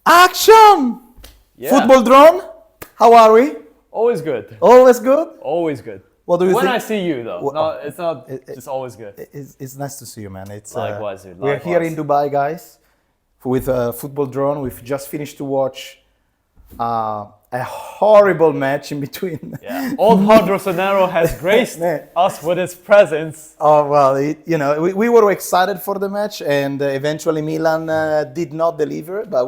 Action! Yeah. Football drone, how are we? Always good. Always good? Always good. What do you When think? I see you, though. Well, No, it's not just always good. It's nice to see you, man. It's Likewise, dude. We're here in Likewise. Dubai, guys, with a football drone. We've just finished to watch a horrible match in between. Yeah. Old Hard Rossonero has graced Man. us with his presence. Oh, well, we were excited for the match, and eventually Milan did not deliver, but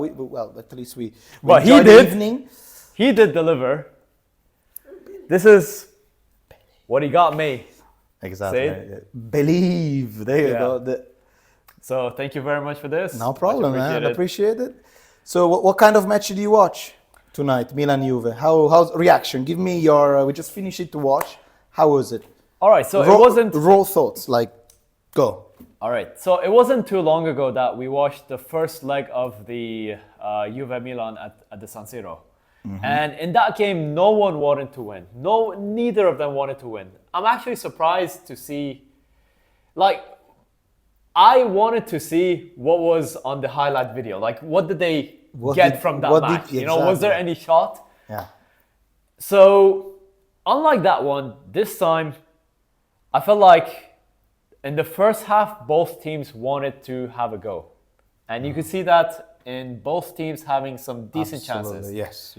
at least we But he enjoyed the did. evening. He did deliver. This is what he got me. Exactly. See? Believe. There you Yeah. go. So thank you very much for this. No problem, Much man. appreciated. Appreciate it. So, what kind of match did you watch tonight, Milan Juve? How's reaction? Give me your. We just finished it to watch. How was it? All right. So raw, it wasn't. raw thoughts. Like, go. All right. So it wasn't too long ago that we watched the first leg of the Juve Milan at the San Siro. Mm-hmm. And in that game, no one wanted to win. Neither of them wanted to win. I'm actually surprised to see, like, I wanted to see what was on the highlight video. Like, what did they get from that match? Was there any shot? Yeah. So, unlike that one, this time, I felt like in the first half, both teams wanted to have a go. And you could see that in both teams having some decent chances. Yes.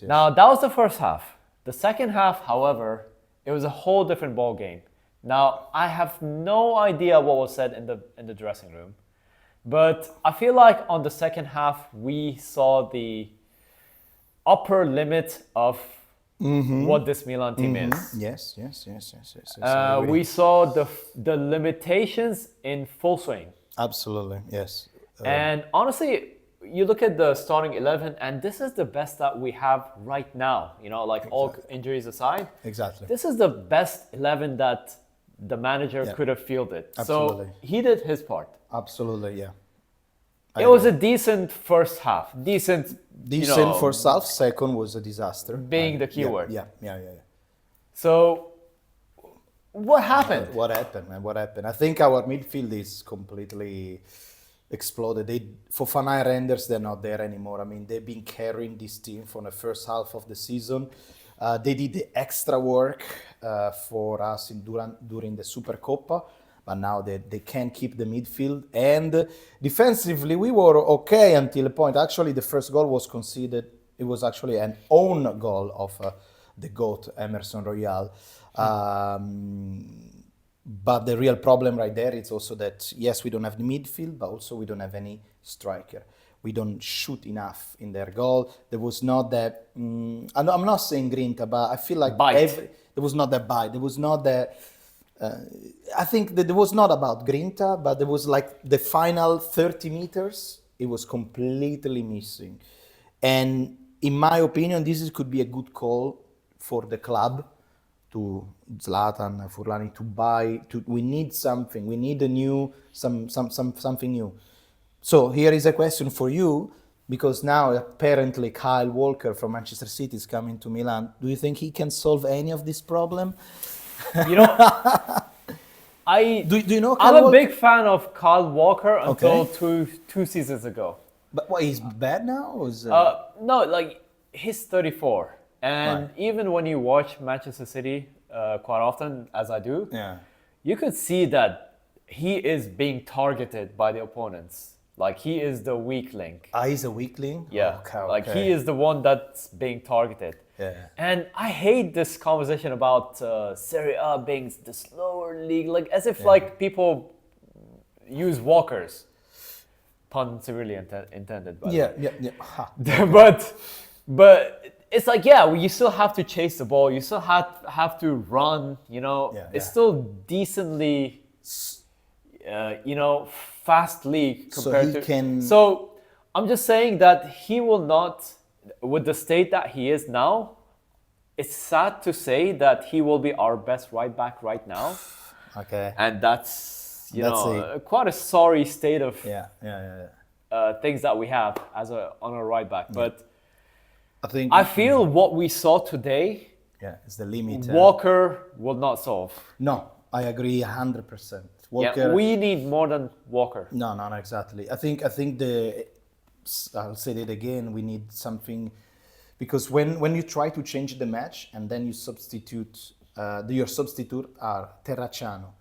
Now, that was the first half. The second half, however, it was a whole different ball game. Now, I have no idea what was said in the dressing room, but I feel like on the second half, we saw the upper limit of what this Milan team is. Yes. I agree. We saw the limitations in full swing. Absolutely, yes. And honestly, you look at the starting 11, and this is the best that we have right now. All injuries aside. Exactly. This is the best 11 that the manager could have fielded. Absolutely. So he did his part. Absolutely, yeah. It was a decent first half. Decent first half. Second was a disaster. Being the key word. Yeah. So, what happened? What happened, man? What happened? I think our midfield is completely exploded. Fofana and Renders, they're not there anymore. I mean, they've been carrying this team for the first half of the season. They did the extra work for us during the Supercoppa, but now they can't keep the midfield. And defensively, we were okay until a point. Actually, the first goal was conceded. It was actually an own goal of the GOAT, Emerson Royal. But the real problem right there is also that, yes, we don't have the midfield, but also we don't have any striker. We don't shoot enough in their goal. There was not that, I'm not saying grinta, but I feel like Bite. there was not that bite. There was not that, I think that it was not about grinta, but there was like the final 30 meters, it was completely missing. And in my opinion, could be a good call for the club to Zlatan, Furlani to buy. We need something. We need something new. So here is a question for you, because now apparently Kyle Walker from Manchester City is coming to Milan. Do you think he can solve any of this problem? Do you know Kyle I'm a Walker? big fan of Kyle Walker until two seasons ago. But what, he's bad now? Or is, No, like he's 34. And even when you watch Manchester City quite often, as I do, you could see that he is being targeted by the opponents. Like he is the weak link. He's a weakling? Yeah, Okay. he is the one that's being targeted. Yeah. And I hate this conversation about Serie A being the slower league, like as if like people use walkers. Pun severely intended. By the way. Yeah. Ha. But it's like, you still have to chase the ball. You still have to run. It's still decently, fast league compared to. So I'm just saying that he will not, with the state that he is now. It's sad to say that he will be our best right back right now. Okay. And that's quite a sorry state of things that we have on a right back. But I feel what we saw today, it's the limit. Walker will not solve. No, I agree 100%. Walker, we need more than Walker. No, exactly. I think I'll say it again, we need something, because when you try to change the match and then you substitute, your substitute are Terracciano,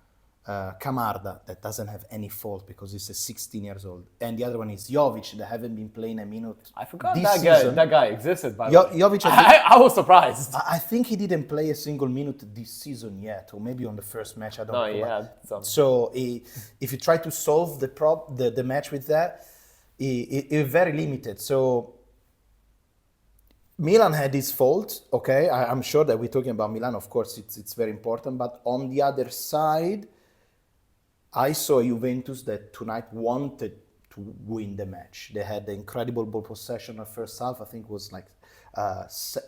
Camarda, that doesn't have any fault because he's a 16 years old, and the other one is Jovic, that haven't been playing a minute. I forgot this that guy. season. That guy existed. By the way, Jovic, I was surprised. I think he didn't play a single minute this season yet, or maybe on the first match. I don't know. No, he had some. So if you try to solve the match with that, it's very limited. So Milan had his fault. Okay, I'm sure that we're talking about Milan. Of course, it's very important. But on the other side, I saw a Juventus that tonight wanted to win the match. They had the incredible ball possession in the first half. I think it was like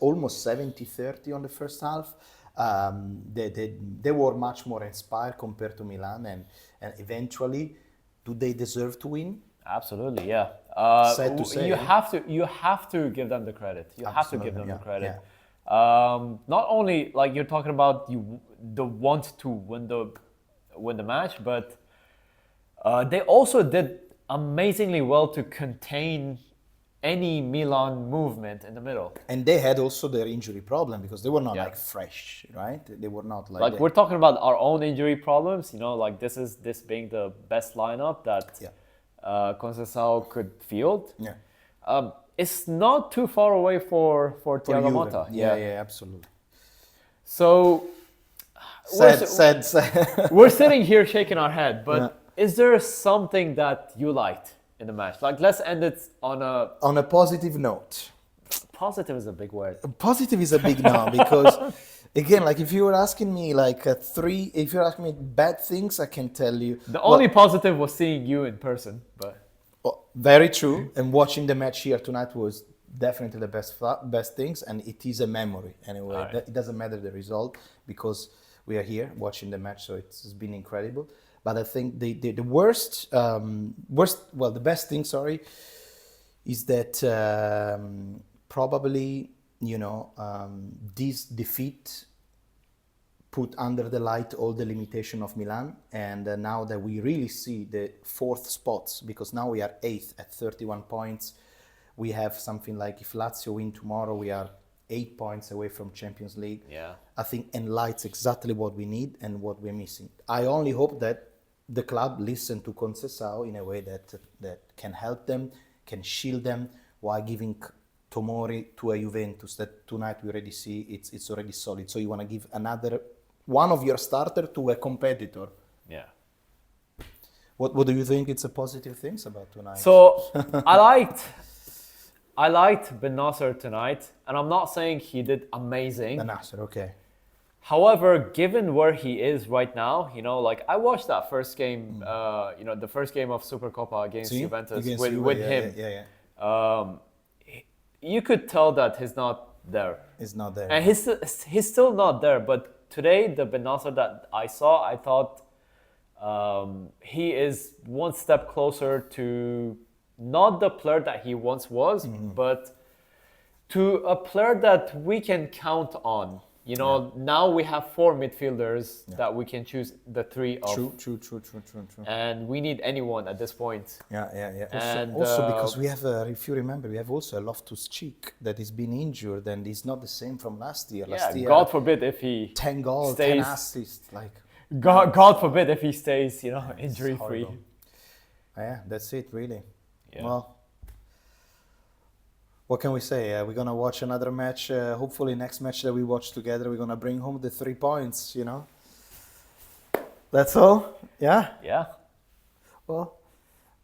almost 70-30 on the first half. They were much more inspired compared to Milan, and eventually, do they deserve to win? Absolutely, yeah. Sad to say. You have to give them the credit. You have to give them the credit. Yeah. Not only like you're talking about the want to win the match, but they also did amazingly well to contain any Milan movement in the middle. And they had also their injury problem because they were not like fresh, right? They were not like we're talking about our own injury problems. You know, like this being the best lineup that Conceição could field. Yeah. It's not too far away for Thiago Motta. Yeah, absolutely. So sad. We're sitting here shaking our head, but is there something that you liked in the match? Like, let's end it on a positive note. Positive is a big word. Positive is a big no, because again, like if you were asking me like if you're asking me bad things, I can tell you. The only positive was seeing you in person, but very true. And watching the match here tonight was definitely the best things, and it is a memory anyway. Right. It doesn't matter the result because we are here watching the match, so it's been incredible. But I think the best thing, is that probably, this defeat put under the light all the limitation of Milan, and now that we really see the fourth spots, because now we are 8th at 31 points. We have something like, if Lazio win tomorrow, we are 8 points away from Champions League. Yeah. I think enlightens exactly what we need and what we're missing. I only hope that the club listen to Conceição in a way that can help them, can shield them, while giving Tomori to a Juventus that tonight we already see it's already solid. So you want to give another one of your starter to a competitor. Yeah. What do you think? It's a positive things about tonight. So I liked Ben Nasser tonight, and I'm not saying he did amazing. Ben Nasser, okay. However, given where he is right now, like I watched that first game, the first game of Supercoppa against Juventus with him. Yeah. You could tell that he's not there. He's not there. And he's still not there. But today, the Ben Nasser that I saw, I thought he is one step closer to not the player that he once was, but to a player that we can count on. Now we have 4 midfielders that we can choose the 3 of. True. And we need anyone at this point. Yeah. And also because we have, if you remember, we have also a Loftus-Cheek that has been injured and is not the same from last year. Last year, God forbid if he 10 goals, stays, 10 assists. God forbid if he stays, injury-free. Yeah, that's it, really. Yeah. Well, what can we say? We're going to watch another match. Hopefully next match that we watch together, we're going to bring home the 3 points, That's all? Yeah? Yeah. Well,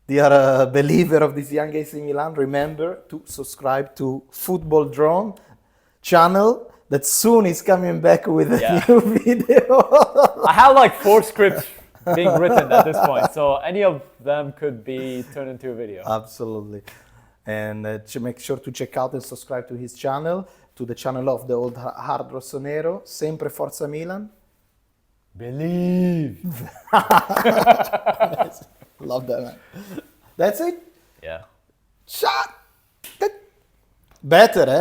dear believer of this young AC Milan, remember to subscribe to Football Drone channel that soon is coming back with a new video. I have like 4 scripts being written at this point, so any of them could be turned into a video. Absolutely. And make sure to check out and subscribe to his channel, to the channel of the old Hard Rossonero. Sempre Forza Milan. Believe. Love that, man. That's it? Yeah. Shot. Better, eh?